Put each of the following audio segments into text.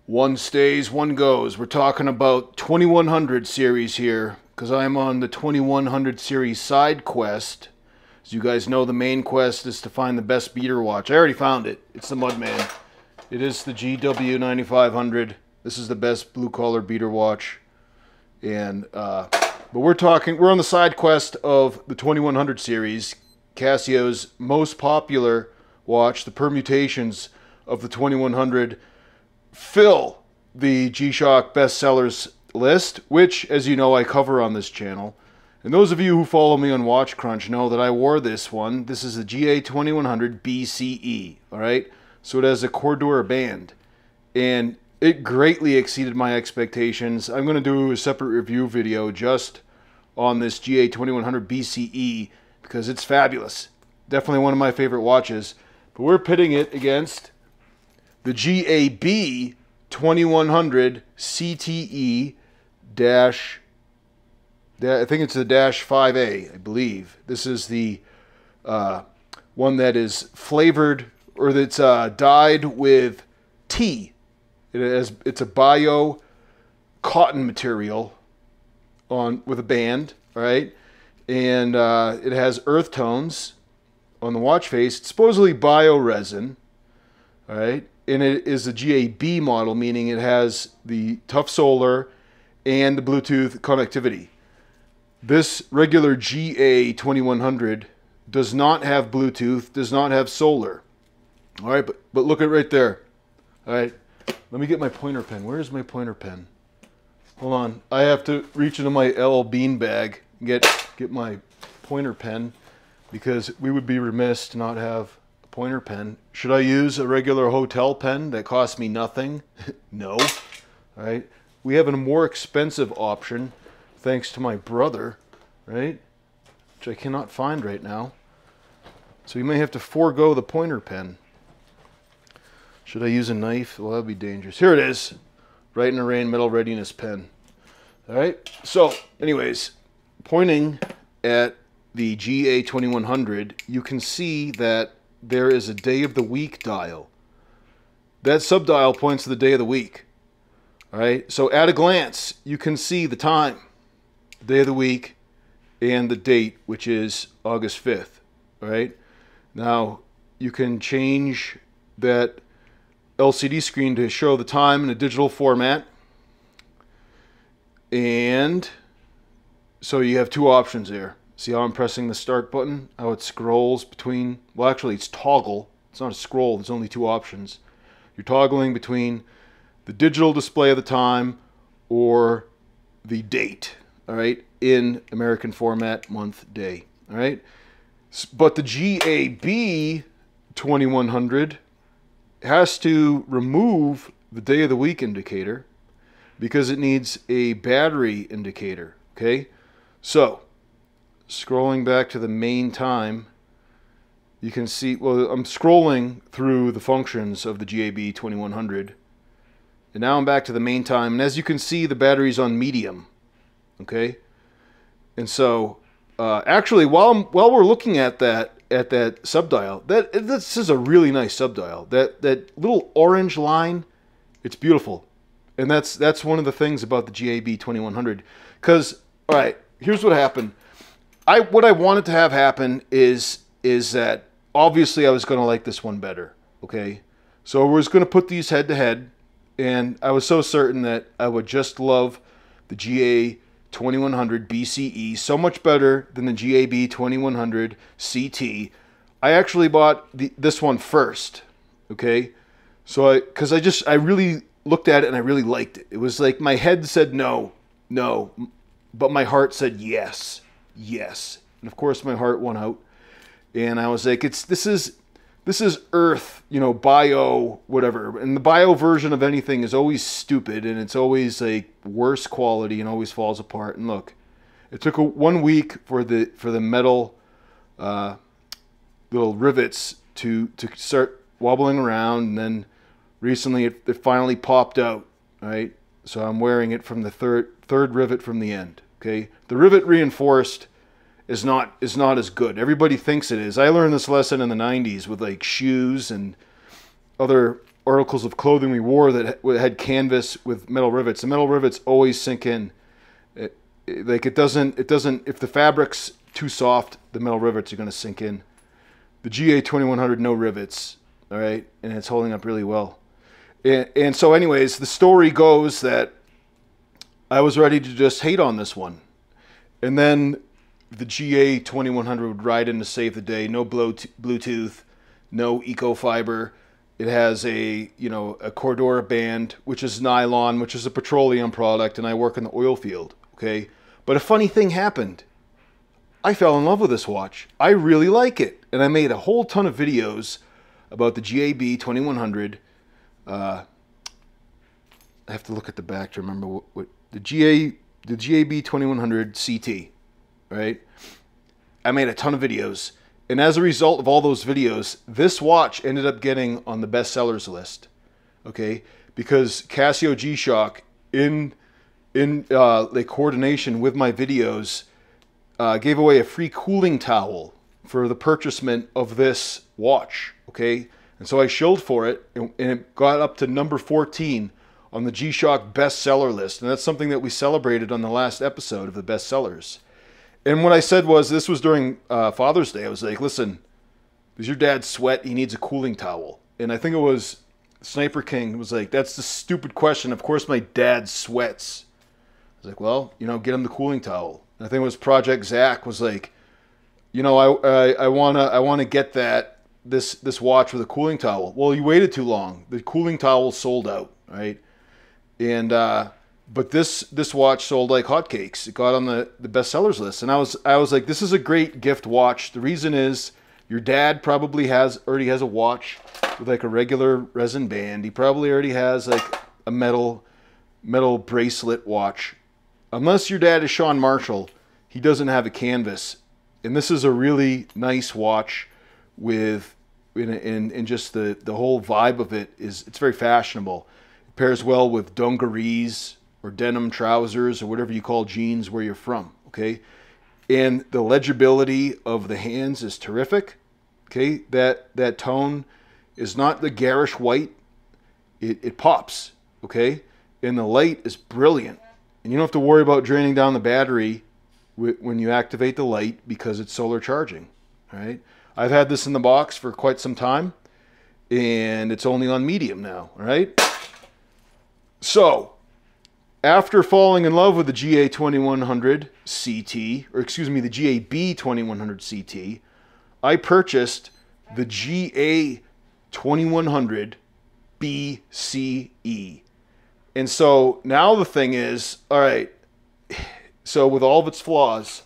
One stays, one goes. We're talking about 2100 series here because I'm on the 2100 series side quest. As you guys know, the main quest is to find the best beater watch. I already found it. It's the Mudman. It is the GW2500. This is the best blue collar beater watch. And but we're on the side quest of the 2100 series, Casio's most popular watch. The permutations of the 2100 fill the G-Shock bestsellers list, which, as you know, I cover on this channel. And those of you who follow me on Watch Crunch know that I wore this one. This is the GA2100BCE, all right? So it has a Cordura band, and it greatly exceeded my expectations. I'm going to do a separate review video just on this GA2100BCE because it's fabulous. Definitely one of my favorite watches. But we're pitting it against the GAB2100CTE dash, I think it's the dash 5A, I believe. This is the one that is flavored, or that's dyed with tea. It's a bio cotton material with a band, right? And it has earth tones on the watch face. It's supposedly bio resin, all right? And it is a GAB model, meaning it has the tough solar and the Bluetooth connectivity. This regular GA2100 does not have Bluetooth, does not have solar. All right, but look at right there. All right, let me get my pointer pen. Where is my pointer pen? Hold on, I have to reach into my LL Bean bag and get my pointer pen because we would be remiss to not have a pointer pen. Should I use a regular hotel pen that costs me nothing? No. All right, we have a more expensive option thanks to my brother, right? Which I cannot find right now. So you may have to forego the pointer pen. Should I use a knife? Well, that'd be dangerous. Here it is. Rite in the Rain Metal Readiness pen. All right. So, anyways, pointing at the GA2100, you can see that there is a day of the week dial. That sub-dial points to the day of the week. All right. So, at a glance, you can see the time, the day of the week, and the date, which is August 5th. All right. Now, you can change that LCD screen to show the time in a digital format. And so you have two options there. See how I'm pressing the start button? How it scrolls between, well, actually it's toggle. It's not a scroll, there's only two options. You're toggling between the digital display of the time or the date, all right, in American format, month, day, all right? But the GAB2100 has to remove the day of the week indicator because it needs a battery indicator, okay? So, scrolling back to the main time, you can see, well, I'm scrolling through the functions of the GAB2100, and now I'm back to the main time, and as you can see, the battery's on medium, okay? And so, actually, while we're looking at that sub-dial, this is a really nice sub-dial. That little orange line, it's beautiful. And that's one of the things about the GAB2100. Because, all right, here's what happened. What I wanted to have happen is that obviously I was going to like this one better, okay? So I was going to put these head to head, and I was so certain that I would just love the GA2100BCE so much better than the GAB2100CT. I actually bought this one first, okay? So because I really looked at it and I really liked it. It was like my head said no, but my heart said yes, yes. And of course my heart won out, and I was like, this is earth, you know, bio whatever. And the bio version of anything is always stupid, and it's always like worse quality and always falls apart. And look, it took 1 week for the metal little rivets to start wobbling around, and then recently it finally popped out. All right, so I'm wearing it from the third rivet from the end. Okay, the rivet reinforced is not as good. Everybody thinks it is. I learned this lesson in the 90s with like shoes and other articles of clothing we wore that had canvas with metal rivets. The metal rivets always sink in. It doesn't, if the fabric's too soft, the metal rivets are going to sink in. The GA2100, no rivets, all right? And it's holding up really well. And so anyways, the story goes that I was ready to just hate on this one. And then the GA2100 would ride in to save the day. No Bluetooth, no eco fiber. It has a, you know, a Cordura band, which is nylon, which is a petroleum product, and I work in the oil field, okay? But a funny thing happened. I fell in love with this watch. I really like it. And I made a whole ton of videos about the GAB2100. I have to look at the back to remember what the GAB2100CT, right? I made a ton of videos. And as a result of all those videos, this watch ended up getting on the bestsellers list, okay? Because Casio G-Shock, in like coordination with my videos, gave away a free cooling towel for the purchasement of this watch, okay? And so I shilled for it, and it got up to number 14 on the G-Shock bestseller list. And that's something that we celebrated on the last episode of the bestsellers. And what I said was, this was during Father's Day. I was like, listen, does your dad sweat? He needs a cooling towel. And I think it was Sniper King was like, that's the stupid question. Of course my dad sweats. I was like, well, you know, get him the cooling towel. And I think it was Project Zach was like, you know, I wanna get this watch with a cooling towel. Well, you waited too long. The cooling towel sold out, right? And but this watch sold like hotcakes. It got on the bestsellers list, and I was like, this is a great gift watch. The reason is your dad probably already has a watch with like a regular resin band. He probably already has like a metal bracelet watch. Unless your dad is Sean Marshall, he doesn't have a canvas. And this is a really nice watch with in just the whole vibe of it is, it's very fashionable. It pairs well with dungarees or denim trousers or whatever you call jeans where you're from, okay? And the legibility of the hands is terrific, okay? That tone is not the garish white. It pops, okay? And the light is brilliant. And you don't have to worry about draining down the battery when you activate the light because it's solar charging, all right? I've had this in the box for quite some time, and it's only on medium now, all right? So, after falling in love with the GA2100CT, or excuse me, the GAB2100CT, I purchased the GA2100BCE. And so now the thing is, all right, so with all of its flaws,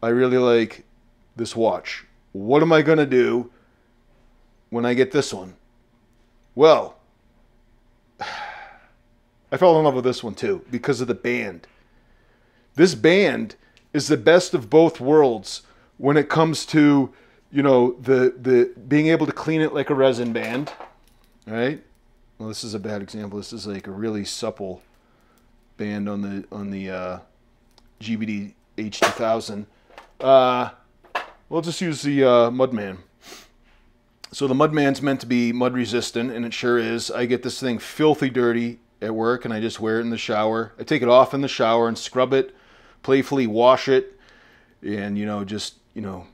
I really like this watch. What am I going to do when I get this one? Well, I fell in love with this one too because of the band. This band is the best of both worlds when it comes to, you know, the being able to clean it like a resin band, right? Well, this is a bad example. This is like a really supple band on the GBD H2000. We'll just use the Mudman. So the Mudman's meant to be mud resistant, and it sure is. I get this thing filthy dirty at work, and I just wear it in the shower. I take it off in the shower and scrub it, playfully wash it, and, you know, just, you know,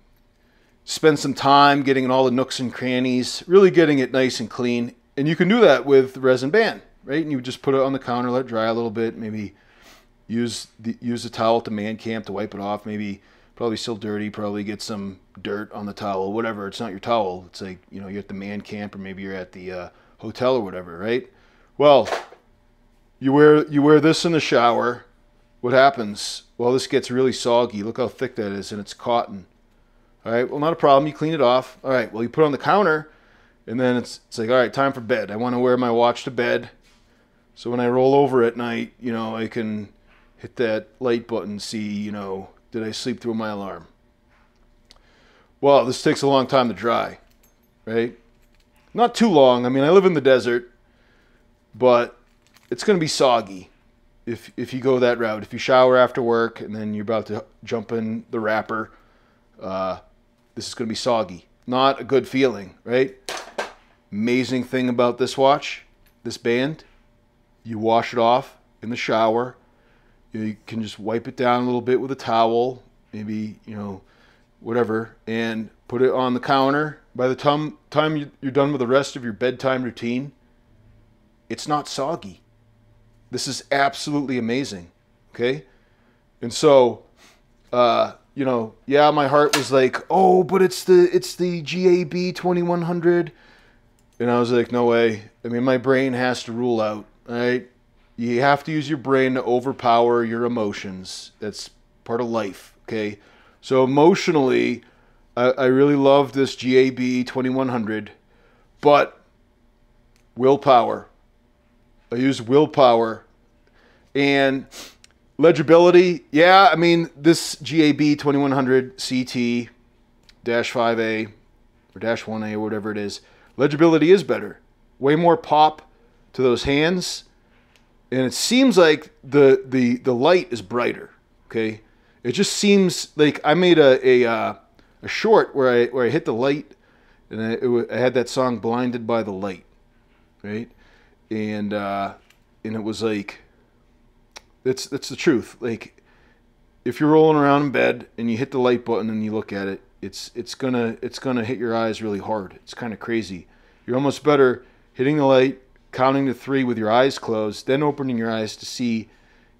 spend some time getting in all the nooks and crannies, really getting it nice and clean. And you can do that with the resin band, right? And you just put it on the counter, let it dry a little bit, maybe use the towel at the man camp to wipe it off, maybe probably still dirty, probably get some dirt on the towel, whatever. It's not your towel. It's like, you know, you're at the man camp or maybe you're at the hotel or whatever, right? Well, you wear this in the shower. What happens? Well, this gets really soggy. Look how thick that is, and it's cotton. All right, well, not a problem. You clean it off. All right, well, you put it on the counter, and then it's like, all right, time for bed. I want to wear my watch to bed. So when I roll over at night, you know, I can hit that light button, see, you know, did I sleep through my alarm? Well, this takes a long time to dry, right? Not too long. I mean, I live in the desert, but it's going to be soggy if you go that route. If you shower after work and then you're about to jump in the wrapper, this is going to be soggy. Not a good feeling, right? Amazing thing about this watch, this band, you wash it off in the shower. You can just wipe it down a little bit with a towel, maybe, you know, whatever, and put it on the counter. By the time you're done with the rest of your bedtime routine, it's not soggy. This is absolutely amazing, okay? And so, you know, yeah, my heart was like, oh, but it's the GAB2100. And I was like, no way. I mean, my brain has to rule out, right? You have to use your brain to overpower your emotions. That's part of life, okay? So emotionally, I really love this GAB2100, but willpower. I use willpower. And legibility, yeah, I mean, this GAB2100CT -5A or -1A or whatever it is, legibility is better. Way more pop to those hands. And it seems like the light is brighter, okay? It just seems like I made a short where I hit the light, and I had that song "Blinded by the Light," right? And it was like, that's the truth. Like, if you're rolling around in bed and you hit the light button and you look at it, it's gonna hit your eyes really hard. It's kind of crazy. You're almost better hitting the light, counting to 3 with your eyes closed, then opening your eyes to see,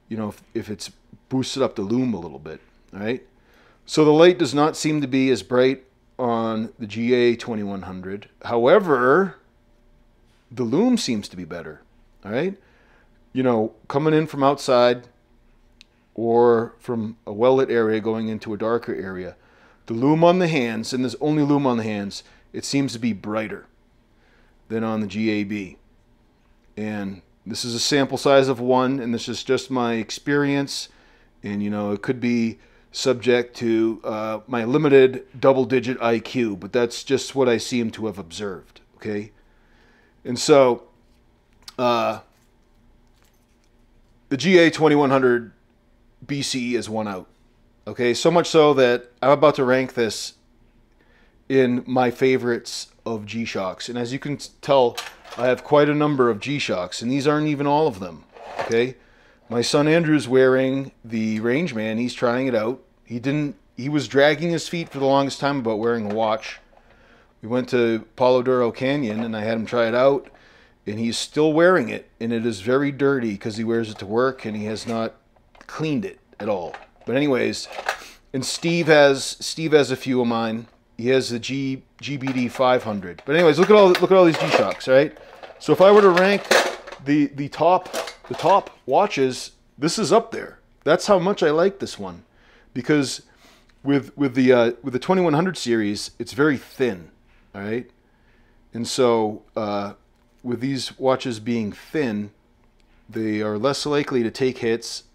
you know, if it's boosted up the lume a little bit, all right? So the light does not seem to be as bright on the GA2100. However, the lume seems to be better, all right? You know, coming in from outside or from a well-lit area going into a darker area, the lume on the hands, and there's only lume on the hands, it seems to be brighter than on the GAB. And this is a sample size of 1, and this is just my experience. And, you know, it could be subject to my limited double-digit IQ, but that's just what I seem to have observed, okay? And so, the GA2100BCE is 1 out, okay? So much so that I'm about to rank this in my favorites of G-Shocks. And as you can tell, I have quite a number of G-Shocks, and these aren't even all of them, okay? My son Andrew's wearing the Rangeman. He's trying it out. He was dragging his feet for the longest time about wearing a watch. We went to Palo Duro Canyon, and I had him try it out, and he's still wearing it, and it is very dirty because he wears it to work, and he has not cleaned it at all. But anyways, and Steve has a few of mine. He has the GBD500. But anyways, look at all these G-Shocks, right? So if I were to rank the top watches, this is up there. That's how much I like this one, because with the 2100 series, it's very thin, all right? And so with these watches being thin, they are less likely to take hits,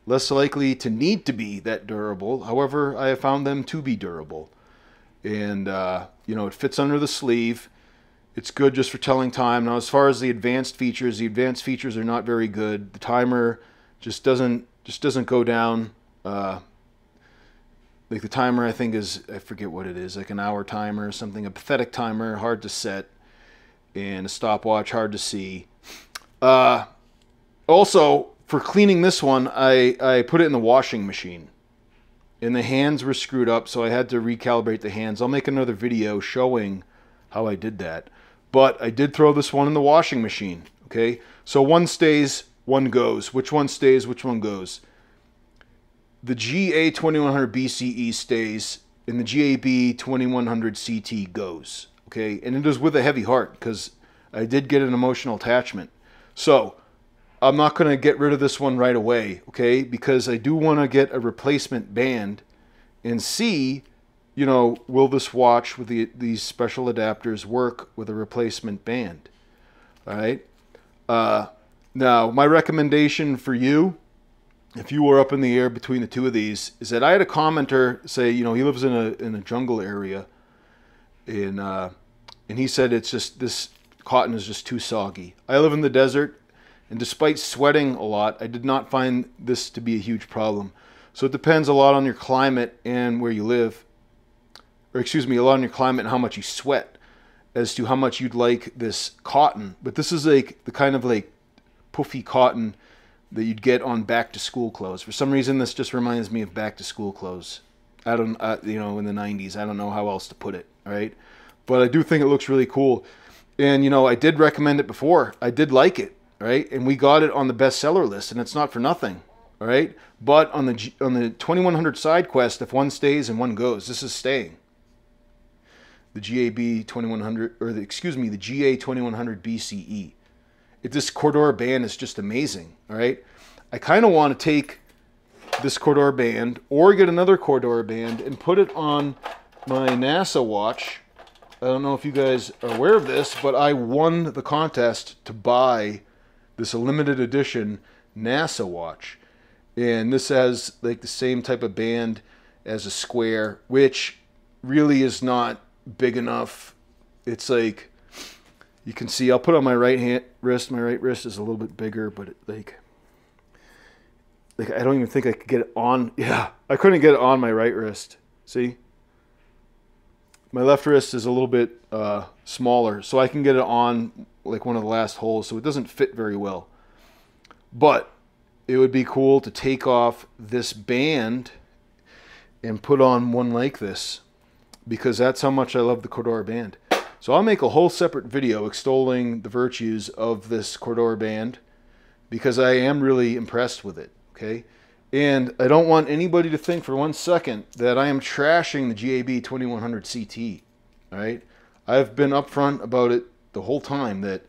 less likely to need to be that durable. However, I have found them to be durable. And, you know, it fits under the sleeve. It's good just for telling time. Now, as far as the advanced features are not very good. The timer just doesn't go down. Like the timer, I think is, I forget what it is, like an hour timer or something. A pathetic timer, hard to set. And a stopwatch, hard to see. Also, for cleaning this one, I put it in the washing machine. And the hands were screwed up, so I had to recalibrate the hands. I'll make another video showing how I did that. But I did throw this one in the washing machine, okay? So one stays, one goes. Which one stays, which one goes? The GA2100BCE stays, and the GAB2100CT goes, okay? And it is with a heavy heart, because I did get an emotional attachment. So I'm not going to get rid of this one right away, okay? Because I do want to get a replacement band and see, you know, will this watch with these special adapters work with a replacement band? All right. Now, my recommendation for you, if you were up in the air between the two of these, is that I had a commenter say, you know, he lives in a jungle area, and he said it's just, this cotton is just too soggy. I live in the desert. And despite sweating a lot, I did not find this to be a huge problem. So it depends a lot on your climate and where you live. Or excuse me, a lot on your climate and how much you sweat. as to how much you'd like this cotton, but this is like the kind of like puffy cotton that you'd get on back to school clothes. For some reason, this just reminds me of back to school clothes. I don't, you know, in the 90s. I don't know how else to put it, all right? But I do think it looks really cool. And, you know, I did recommend it before. I did like it, right? And we got it on the bestseller list, and it's not for nothing, all right? But on the 2100 side quest, if one stays and one goes, this is staying. The GAB2100, or the GA2100BCE. This Cordura band is just amazing, all right? I kind of want to take this Cordura band or get another Cordura band and put it on my NASA watch. I don't know if you guys are aware of this, but I won the contest to buy this limited edition NASA watch. And this has like the same type of band as a square, which really is not big enough. It's like, you can see, I'll put on my right wrist. My right wrist is a little bit bigger, but it, like I don't even think I could get it on. Yeah, I couldn't get it on my right wrist. See? My left wrist is a little bit smaller, so I can get it on like one of the last holes, so it doesn't fit very well. But it would be cool to take off this band and put on one like this, because that's how much I love the Cordura band. So I'll make a whole separate video extolling the virtues of this Cordura band, because I am really impressed with it, okay? And I don't want anybody to think for 1 second that I am trashing the GAB2100CT, all right? I've been upfront about it the whole time, that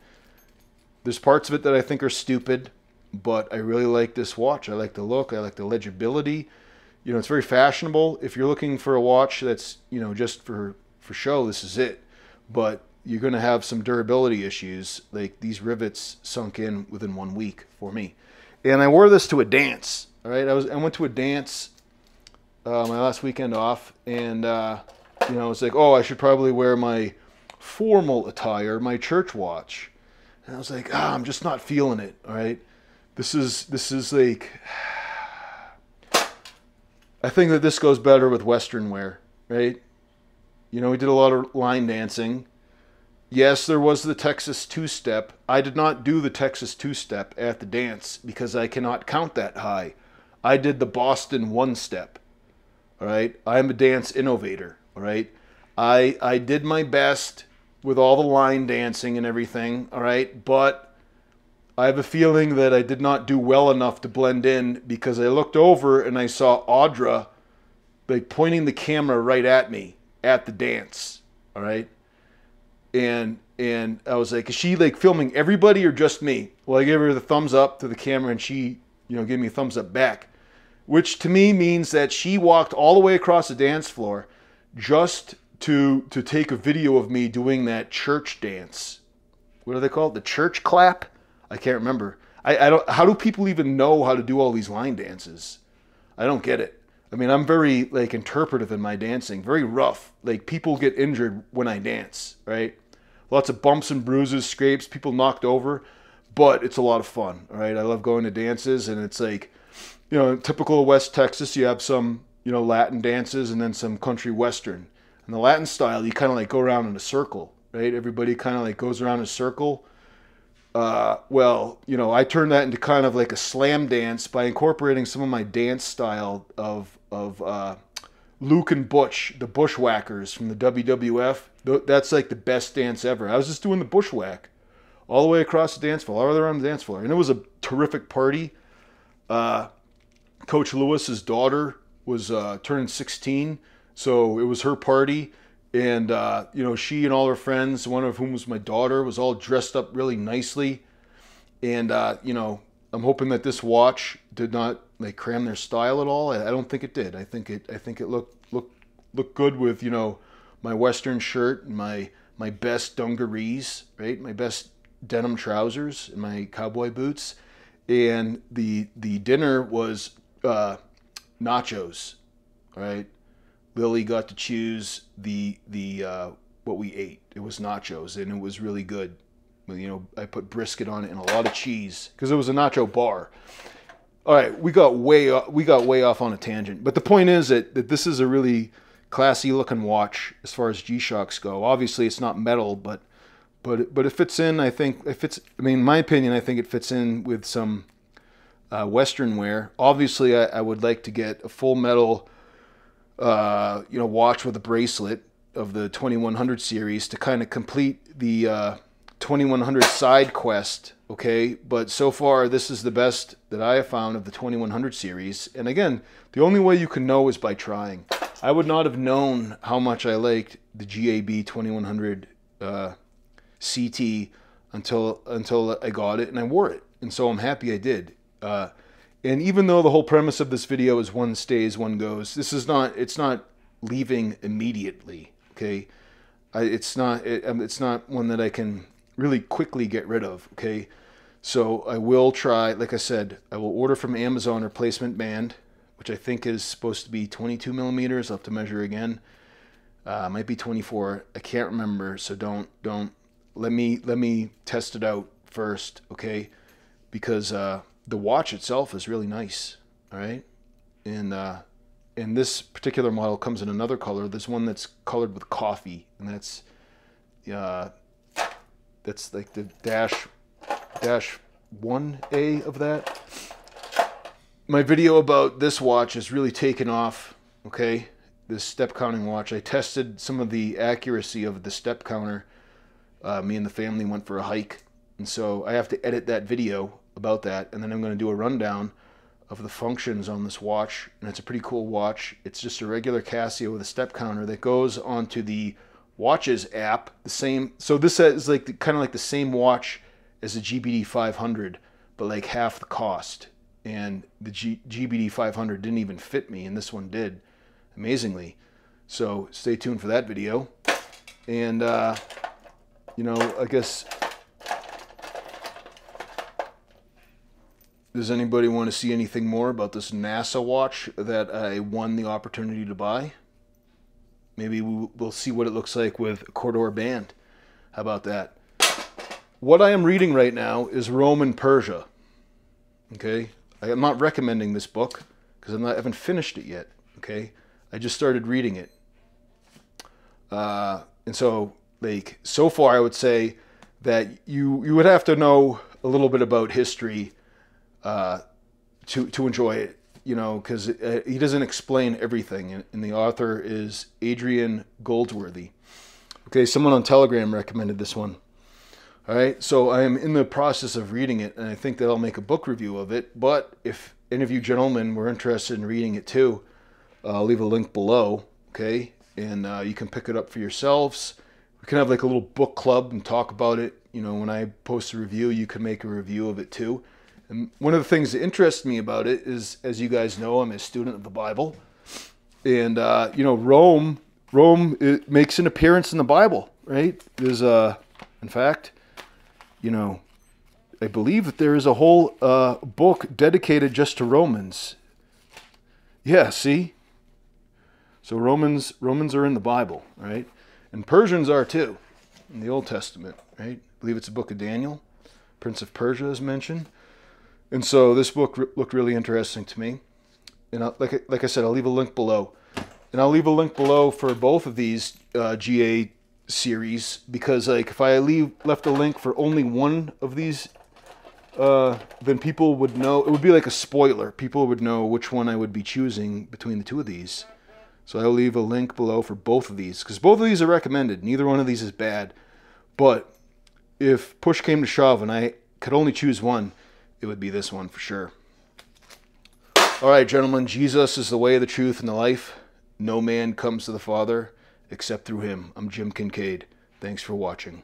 there's parts of it that I think are stupid, but I really like this watch. I like the look, I like the legibility. You know, it's very fashionable. If you're looking for a watch that's, you know, just for show, this is it. But you're going to have some durability issues. Like, these rivets sunk in within 1 week for me. And I wore this to a dance. All right, I went to a dance my last weekend off, and you know, it's like, oh, I should probably wear my formal attire, my church watch. And I was like, I'm just not feeling it. All right, this is like, I think that this goes better with Western wear, right? You know, we did a lot of line dancing. Yes, there was the Texas two-step. I did not do the Texas two-step at the dance because I cannot count that high. I did the Boston one-step, all right? I am a dance innovator, all right? I did my best with all the line dancing and everything, all right? But I have a feeling that I did not do well enough to blend in, because I looked over and I saw Audra like pointing the camera right at me at the dance, all right? And I was like, is she like filming everybody or just me? Well, I gave her the thumbs up to the camera, and she, you know, gave me a thumbs up back, which to me means that she walked all the way across the dance floor just to take a video of me doing that church dance. What do they call it? The church clap? I can't remember. I don't. How do people even know how to do all these line dances? I don't get it. I mean, I'm very like interpretive in my dancing, very rough. Like, people get injured when I dance, right? Lots of bumps and bruises, scrapes, people knocked over, but it's a lot of fun, all right? I love going to dances, and it's like, you know, typical of West Texas, you have some, you know, Latin dances and then some country Western. In the Latin style, you kind of like go around in a circle, right? Everybody kind of like goes around in a circle. Well, you know, I turned that into kind of like a slam dance by incorporating some of my dance style of Luke and Butch, the Bushwhackers from the WWF. That's like the best dance ever. I was just doing the bushwhack all the way across the dance floor, all the way around the dance floor. And it was a terrific party. Coach Lewis's daughter was turning 16, so it was her party. And, you know, she and all her friends, one of whom was my daughter, was all dressed up really nicely. And, you know, I'm hoping that this watch did not like cram their style at all. I don't think it did. I think it looked good with, you know, my Western shirt and my best dungarees, right? My best denim trousers and my cowboy boots. And the dinner was nachos, all right? Lily got to choose the what we ate. It was nachos, and it was really good. You know, I put brisket on it and a lot of cheese because it was a nacho bar. All right, we got way off on a tangent, but the point is that this is a really classy looking watch as far as G-Shocks go. Obviously, it's not metal, but it fits in. I think it fits. I mean, in my opinion, I think it fits in with some Western wear. Obviously, I would like to get a full metal, watch with a bracelet of the 2100 series to kind of complete the 2100 side quest. Okay, but so far this is the best that I have found of the 2100 series. And again, the only way you can know is by trying. I would not have known how much I liked the GAB2100CT until I got it and I wore it, and so I'm happy I did. And even though the whole premise of this video is one stays, one goes, it's not leaving immediately. Okay, it's not one that I can really quickly get rid of. Okay, so I will try. Like I said, I will order from Amazon a replacement band, which I think is supposed to be 22 millimeters. I'll have to measure again. Might be 24. I can't remember. So don't let me test it out first. Okay, because the watch itself is really nice. All right, and this particular model comes in another color. There's one that's colored with coffee, and that's like the dash 1A of that. My video about this watch is really taken off. Okay, this step counting watch. I tested some of the accuracy of the step counter. Me and the family went for a hike, and so I have to edit that video about that, and then I'm going to do a rundown of the functions on this watch. And it's a pretty cool watch. It's just a regular Casio with a step counter that goes onto the Watches app. The same, so this is like kind of like the same watch as the GBD500, but like half the cost. And the GBD500 didn't even fit me, and this one did, amazingly. So stay tuned for that video. And I guess, does anybody want to see anything more about this NASA watch that I won the opportunity to buy? Maybe we'll see what it looks like with a Corridor band. How about that? What I am reading right now is Rome and Persia. Okay, I am not recommending this book because I haven't finished it yet. Okay, I just started reading it, and so so far I would say that you would have to know a little bit about history to enjoy it, because he doesn't explain everything, and the author is Adrian Goldsworthy. Okay, someone on Telegram recommended this one. All right, so I am in the process of reading it, and I think that I'll make a book review of it. But if any of you gentlemen were interested in reading it too, I'll leave a link below, okay? And you can pick it up for yourselves. We can have like a little book club and talk about it. When I post a review, you can make a review of it too. And one of the things that interests me about it is, as you guys know, I'm a student of the Bible. And, Rome it makes an appearance in the Bible, right? There's in fact, I believe that there is a whole book dedicated just to Romans. Yeah, see? So Romans are in the Bible, right? And Persians are too, in the Old Testament, right? I believe it's the book of Daniel. Prince of Persia is mentioned. And so this book looked really interesting to me. And like I said, I'll leave a link below. And I'll leave a link below for both of these GA series, because if I left a link for only one of these, then people would know. It would be like a spoiler. People would know which one I would be choosing between the two of these. So I'll leave a link below for both of these, because both of these are recommended. Neither one of these is bad. But if push came to shove and I could only choose one, it would be this one for sure. All right, gentlemen, Jesus is the way, the truth, and the life. No man comes to the Father except through him. I'm Jim Kinkade. Thanks for watching.